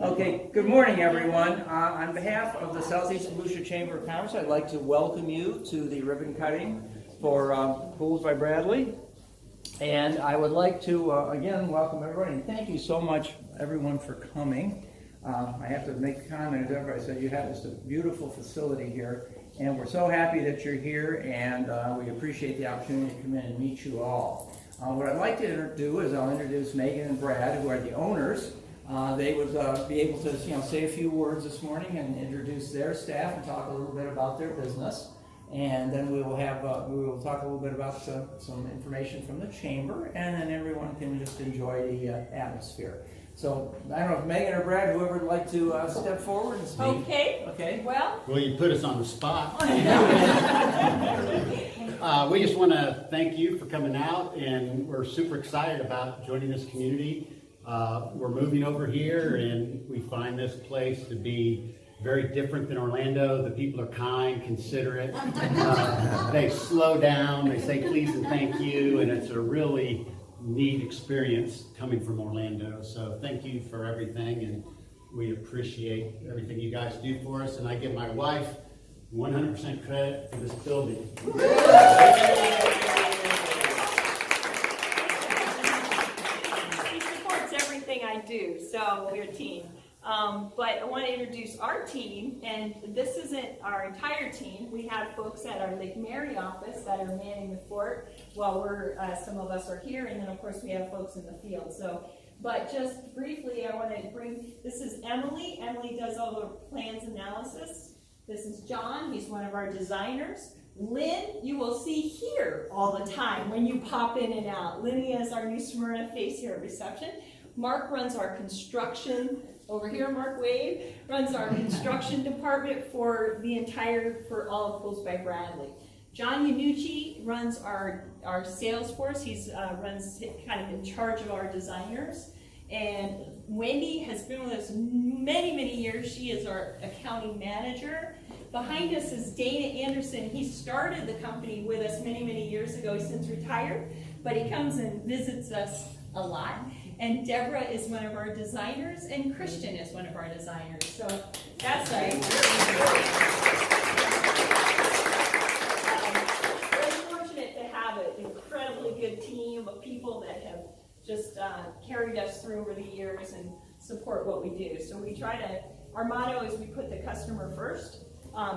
Okay, good morning, everyone. On behalf of the Southeast Volusia Chamber of Commerce, I'd like to welcome you to the ribbon cutting for Pools by Bradley. And I would like to, again, welcome everybody, and thank you so much, everyone, for coming. I have to make a comment, as everybody said, you have this beautiful facility here, and we're so happy that you're here, and we appreciate the opportunity to come in and meet you all. What I'd like to do is I'll introduce Megan and Brad, who are the owners. They would be able to, say a few words this morning and introduce their staff and talk a little bit about their business. And then we will talk a little bit about some information from the chamber, and then everyone can just enjoy the atmosphere. So I don't know if Megan or Brad, whoever would like to step forward and speak. Okay. Well, you put us on the spot. We just want to thank you for coming out, and we're super excited about joining this community. We're moving over here, and we find this place to be very different than Orlando. The people are kind, considerate. They slow down, they say please and thank you, and it's a really neat experience coming from Orlando. So thank you for everything, and we appreciate everything you guys do for us. And I give my wife 100% credit for this building. She supports everything I do, so we're a team. But I want to introduce our team, and this isn't our entire team. We have folks at our Lake Mary office that are manning the fort while some of us are here, and then of course we have folks in the field. But just briefly, I want to this is Emily. Emily does all the plans analysis. This is John, he's one of our designers. Lynn, you will see here all the time when you pop in and out. Linny is our new Smyrna face here at reception. Mark runs our construction. Over here, Mark Wade runs our construction department for all of Pools by Bradley. John Yanucci runs our sales force. He's runs kind of in charge of our designers. And Wendy has been with us many, many years. She is our accounting manager. Behind us is Dana Anderson. He started the company with us many, many years ago. He's since retired, but he comes and visits us a lot. And Deborah is one of our designers, and Christian is one of our designers. So that's very fortunate to have an incredibly good team of people that have just carried us through over the years and support what we do. So our motto is we put the customer first.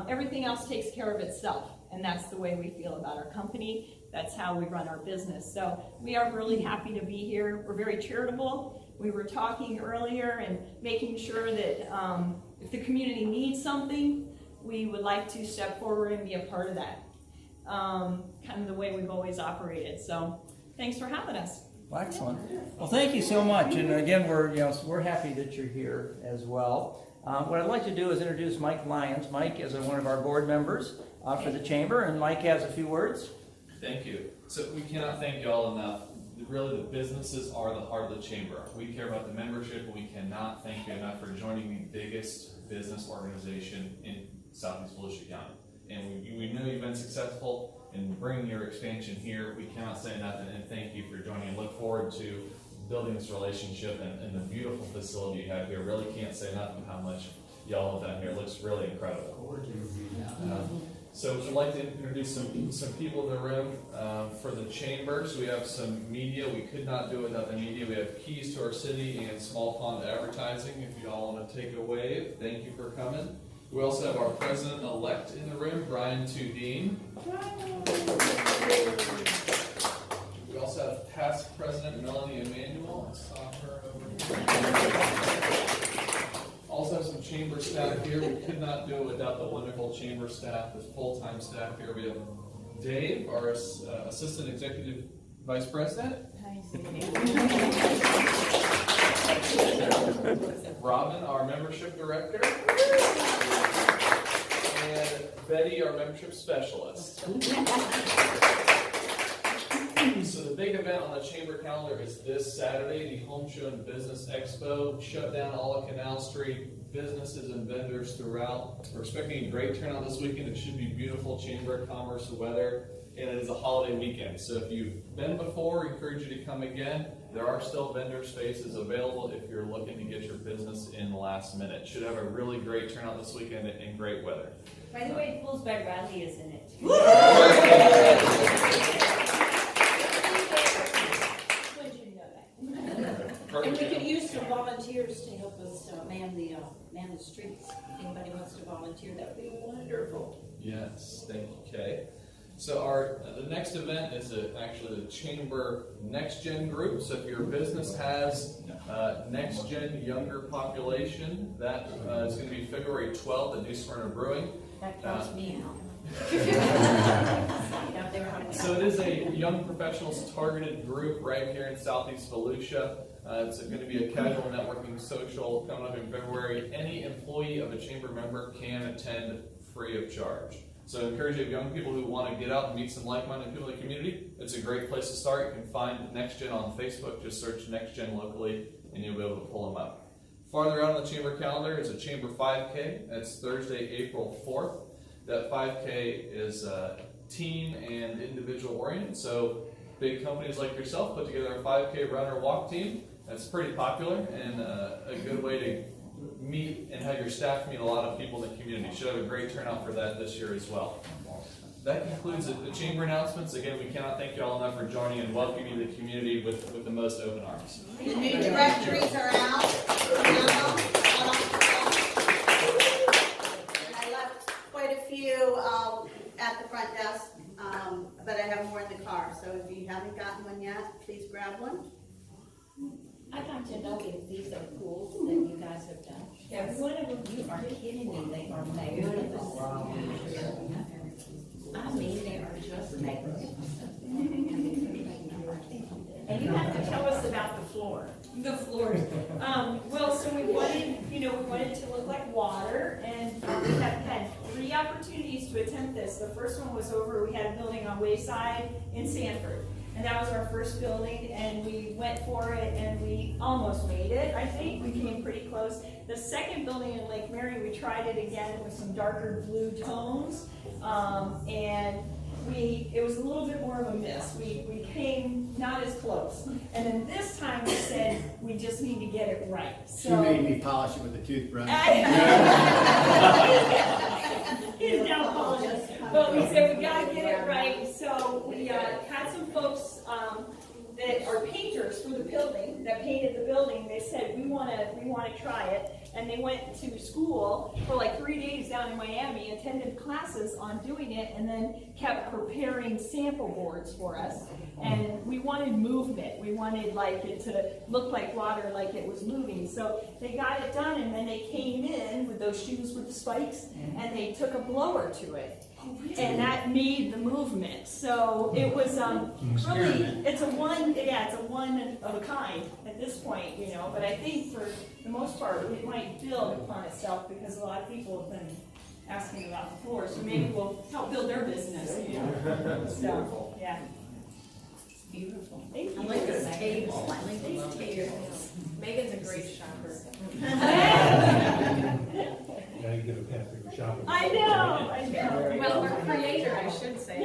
Everything else takes care of itself, and that's the way we feel about our company. That's how we run our business. So we are really happy to be here. We're very charitable. We were talking earlier and making sure that if the community needs something, we would like to step forward and be a part of that. Kind of the way we've always operated. So thanks for having us. Well, excellent. Well, thank you so much. And again, we're happy that you're here as well. What I'd like to do is introduce Mike Lyons. Mike is one of our board members for the chamber, and Mike has a few words. Thank you. So we cannot thank you all enough. Really, the businesses are the heart of the chamber. We care about the membership, and we cannot thank you enough for joining the biggest business organization in Southeast Volusia County. And we know you've been successful in bringing your expansion here. We cannot say enough, and thank you for joining, and look forward to building this relationship and the beautiful facility you have here. Really can't say enough of how much y'all have done here. It looks really incredible. So I'd like to introduce some people in the room for the chamber. So we have some media. We could not do it without the media. We have Keys to Our City and Small Pond Advertising. If you all want to take a wave, thank you for coming. We also have our president-elect in the room, Brian Tudine. We also have past president Melanie Emanuel. I saw her over here. Also have some chamber staff here. We could not do it without the wonderful chamber staff, this full-time staff here. We have Dave, our assistant executive vice president. Robin, our membership director. And Betty, our membership specialist. So the big event on the chamber calendar is this Saturday, the Home Show and Business Expo. Shut down all of Canal Street, businesses and vendors throughout. We're expecting a great turnout this weekend. It should be beautiful Chamber of Commerce weather, and it is a holiday weekend. So if you've been before, we encourage you to come again. There are still vendor spaces available if you're looking to get your business in last minute. Should have a really great turnout this weekend and great weather. By the way, Pools by Bradley is in it. When did you know that? And we could use some volunteers to help us man the streets. If anybody wants to volunteer, that would be wonderful. Yes, thank you, Kay. So our the next event is actually the Chamber Next Gen group. So if your business has Next Gen younger population, that is going to be February 12th at New Smyrna Brewing. That costs me out. So it is a young professionals targeted group right here in Southeast Volusia. It's going to be a casual networking social coming up in February. Any employee of a chamber member can attend free of charge. So I encourage you, young people who want to get out and meet some like-minded people in the community, it's a great place to start. You can find NextGen on Facebook. Just search NextGen locally, and you'll be able to pull them up. Farther out on the chamber calendar is a Chamber 5K. That's Thursday, April 4th. That 5K is team and individual oriented. So big companies like yourself put together a 5K run or walk team. That's pretty popular and a good way to meet and have your staff meet a lot of people in the community. Should have a great turnout for that this year as well. That concludes the chamber announcements. Again, we cannot thank you all enough for joining and welcoming the community with the most open arms. The new directories are out. And I left quite a few at the front desk, but I have more in the car. So if you haven't gotten one yet, please grab one. I'd like to know if these are pools that you guys have done. Every one of them, You are kidding me, they are magnificent. I mean, they are just magnificent. And you have to tell us about the floor. The floors. Well, so we wanted it to look like water, and we have had 3 opportunities to attempt this. The first one was we had a building on Wayside in Sanford. And that was our first building, and we went for it, and we almost made it, I think. We came pretty close. The second building in Lake Mary, we tried it again with some darker blue tones, and it was a little bit more of a miss. We came not as close. And then this time we said, we just need to get it right. She made me polish it with a toothbrush. He's now polishing. But we said we gotta get it right, so we had some folks that are painters for the building, that painted the building. They said, we wanna try it. And they went to school for like 3 days down in Miami, attended classes on doing it, and then kept preparing sample boards for us. And we wanted movement. We wanted like it to look like water, like it was moving. So they got it done, and then they came in with those shoes with the spikes, and they took a blower to it. And that made the movement. So it was really, it's a one of a kind at this point, But I think for the most part, it might build upon itself because a lot of people have been asking about the floor. So maybe we'll help build their business, So, yeah. It's beautiful. Thank you. I like this table, I like these tables. Megan's a great shopper. Now you get a pass for shopping. I know. Well, we're creator, I should say.